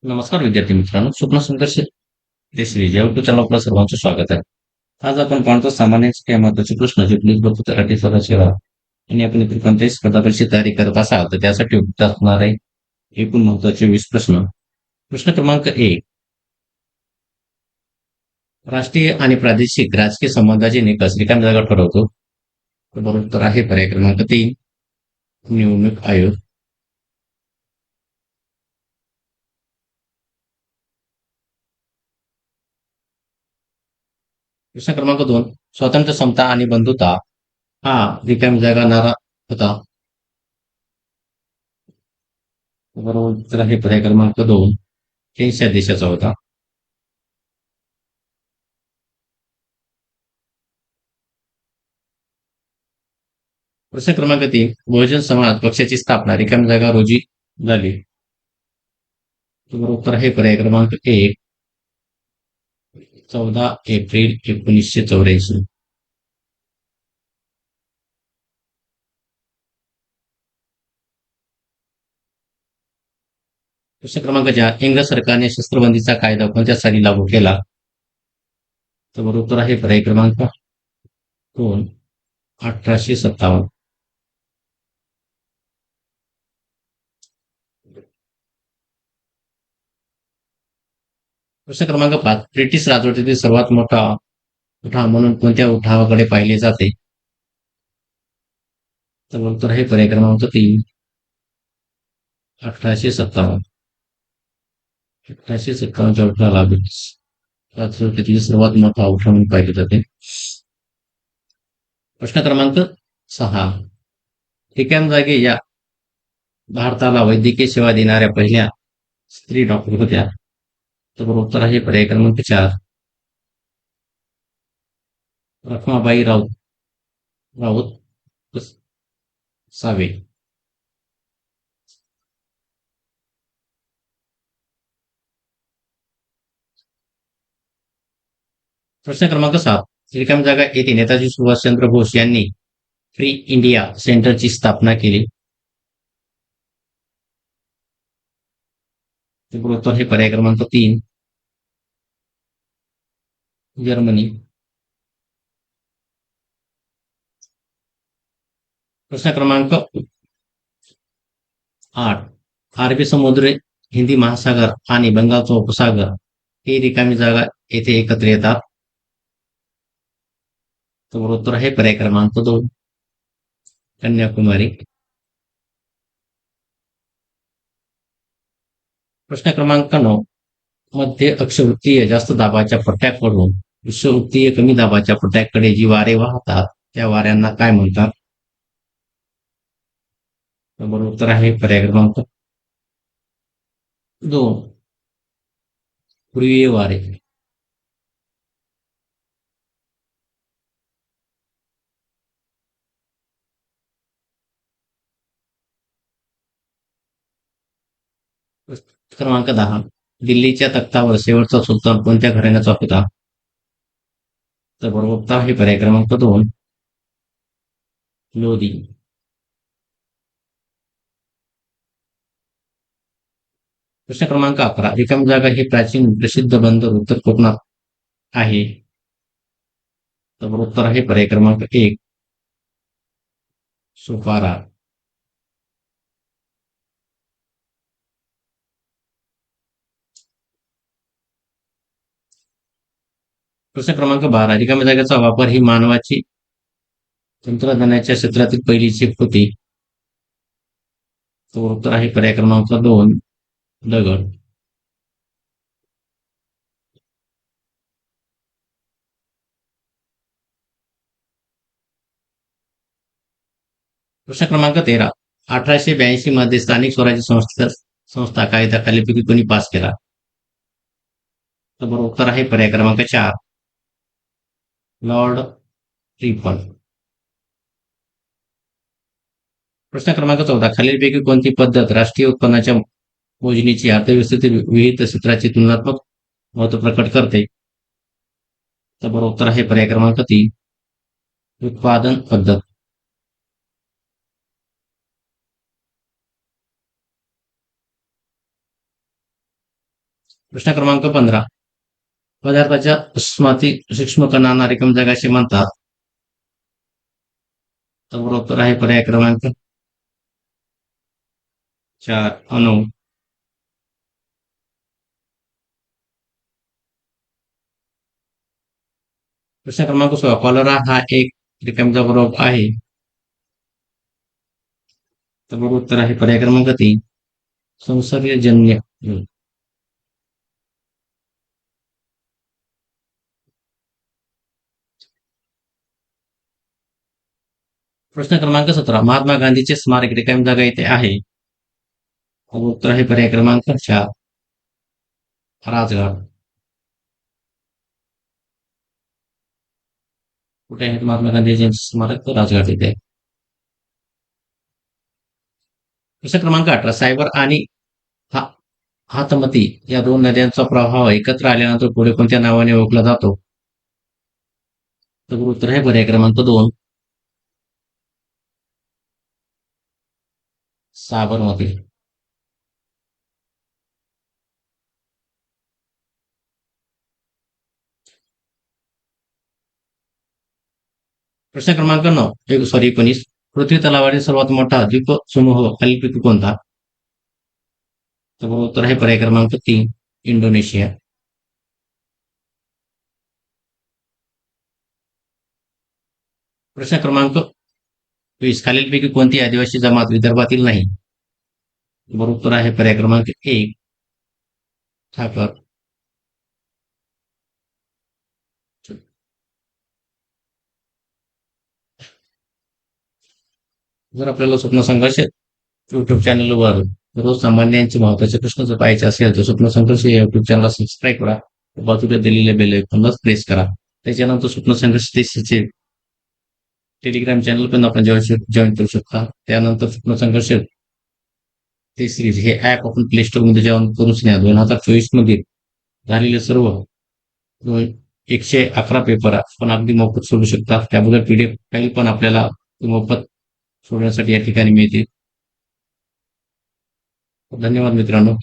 नमस्कार विद्यार्थी मित्रांनो, स्वप्न संघर्ष देशरी या युट्यूब चॅनल आपलं सर्वांचं स्वागत आहे. आज आपण पाहतो सामान्य या महत्वाचे प्रश्न जे प्लीज बघू स्वतःचे राहा आणि आपण इतर कोणत्याही स्पर्धा परीक्षेची तयारी करत असाल तर त्यासाठी उपयुक्त असणार आहे एकूण महत्वाचे 20 प्रश्न. प्रश्न क्रमांक 1. राष्ट्रीय आणि प्रादेशिक राजकीय संबंधाचे निकष रिकाम्या जागा ठरवतो. तर बरोबर उत्तर आहे पर्याय क्रमांक 3. निवडणूक आयोग. प्रश्न क्रमांक 2. स्वातंत्र्य, समता आणि बंधुता हा रिकाम्या जागा नारा होता. बरोबर उत्तर आहे पर्याय क्रमांक 2. केन्या देशाचा होता. प्रश्न क्रमांक 3. बहुजन समाज पक्षाची स्थापना रिकाम्या जागा रोजी झाली. बरोबर उत्तर आहे पर्याय क्रमांक 1. 14 एप्रिल 1984. प्रश्न क्रमांक 4. इंग्रज सरकारने शस्त्रबंदीचा कायदा कोणत्या साली लागू केला? तर बरोबर उत्तर आहे पर्याय क्रमांक 2. 1857. प्रश्न क्रमांक 5. ब्रिटिश राजवटीतील सर्वात मोठा उठाव म्हणून कोणत्या उठावाकडे पाहिले जाते? तर बरोबर उत्तर आहे पर्याय क्रमांक 3. 1857. 1857च्या उठावाला ब्रिटिश राजवटीतील सर्वात मोठा उठाव म्हणून पाहिले जाते. प्रश्न क्रमांक 6. रिकाम्या जागे या भारताला वैद्यकीय सेवा देणाऱ्या पहिल्या स्त्री डॉक्टर होत्या. तर बरोबर उत्तर आहे पर्याय क्रमांक 4. रखमाबाई राऊत सावे. प्रश्न क्रमांक 7. रिकाम्या जागा येथे नेताजी सुभाषचंद्र बोस यांनी फ्री इंडिया सेंटरची स्थापना केली. ते बरोबर उत्तर हे पर्याय क्रमांक 3. जर्मनी. प्रश्न क्रमांक 8. अरबी समुद्र, हिंदी महासागर आणि बंगालचा उपसागर ही रिकामी जागा येथे एकत्र येतात. तर बरोबर उत्तर आहे पर्याय क्रमांक 2. कन्याकुमारी. प्रश्न क्रमांक 9. मध्ये अक्षवृत्तीय जास्त दाबाच्या पट्ट्याकडून विषुववृत्तीय कमी दाबाच्या पट्ट्याकडे जी वारे वाहतात त्या वाऱ्यांना काय म्हणतात? तर बरोबर उत्तर आहे पर्याय क्रमांक 2. पूर्वीय वारे. क्रमांक 10. दिल्लीच्या तख्तावर शेवटचा सुलतान कोणत्या घराण्याचा होता? तर बरोबर उत्तर आहे पर्याय क्रमांक 2. लोधी. प्रश्न क्रमांक 11. रिकामी जागा हे प्राचीन प्रसिद्ध बंदर उत्तर कोकणात आहे. तर बरोबर उत्तर आहे पर्याय क्रमांक 1. सुपारा. प्रश्न क्रमांक 12. रिकाम्या जागेचा वापर ही मानवाची तंत्रज्ञानाच्या क्षेत्रातील पहिली चीप होती. तर उत्तर आहे पर्याय क्रमांक 2. दगड. प्रश्न क्रमांक 13. 1882 मध्ये स्थानिक स्वराज्य संस्था कायदा खालीलपैकी कोणी पास केला? तर बरोबर उत्तर आहे पर्याय क्रमांक 4. Lord Ripon. प्रश्न क्रमांक 14. खालीलपैकी कोणती पद्धत राष्ट्रीय उत्पन्नाच्या मोजणीची अर्थव्यवस्थेतील विविध क्षेत्राची तुलनात्मक महत्व प्रकट करते? तर बरोबर उत्तर आहे पर्याय क्रमांक 3. उत्पादन पद्धत. प्रश्न क्रमांक 15. पदार्थाच्या उष्मातील सूक्ष्म कणांना रिकाम्या जागा असे म्हणतात. तर बरोबर उत्तर आहे पर्याय क्रमांक 4 अणू. प्रश्न क्रमांक 16. कॉलरा हा एक रिकाम्या जागा रोग आहे. तर बरोबर उत्तर आहे पर्याय क्रमांक 3 संसर्गजन्य. प्रश्न क्रमांक 17. महात्मा गांधीचे स्मारक रिकाम्या जागा येथे आहे. उत्तर आहे पर्याय क्रमांक 4 राजघाट. कुठे आहेत महात्मा गांधीचे स्मारक? तर राजघाट येथे आहे. प्रश्न क्रमांक 18. सायबर आणि हा हातमती या दोन नद्यांचा प्रवाह एकत्र आल्यानंतर पुढे कोणत्या नावाने ओळखला जातो? तर उत्तर आहे पर्याय क्रमांक 2 साबरमती. प्रश्न क्रमांक 9 19. पृथ्वी तलावरील सर्वात मोठा द्वीपसमूह खालीलपैकी कोणता? तर उत्तर आहे पर्याय क्रमांक 3 इंडोनेशिया. प्रश्न क्रमांक 20. खालीलपैकी कोणती आदिवासी जमात विदर्भातील नाही? बरोबर उत्तर आहे पर्याय क्रमांक 1 ठाकर. जर आपल्याला स्वप्न संघर्ष युट्यूब चॅनलवर रोज सामान्यांचे महत्वाचे प्रश्न जर पाहायचे असेल तर स्वप्न संघर्ष या युट्यूब चॅनलला सबस्क्राईब करा. बाजूला दिलेल्या बेल आयकॉनला प्रेस करा. त्याच्यानंतर स्वप्न संघर्ष देशीचे टेलिग्राम चॅनल पण आपण जॉईन करू शकता. त्यानंतर स्वप्न संघर्ष ते सिरीज हे ऍप आपण प्ले स्टोर मध्ये जेवण करूच नाही. 2024 मध्ये झालेले सर्व 111 पेपर आपण अगदी मोफत सोडू शकता. त्याबद्दल पीडीएफ फाईल पण आपल्याला मोफत सोडण्यासाठी या ठिकाणी मिळते. धन्यवाद मित्रांनो.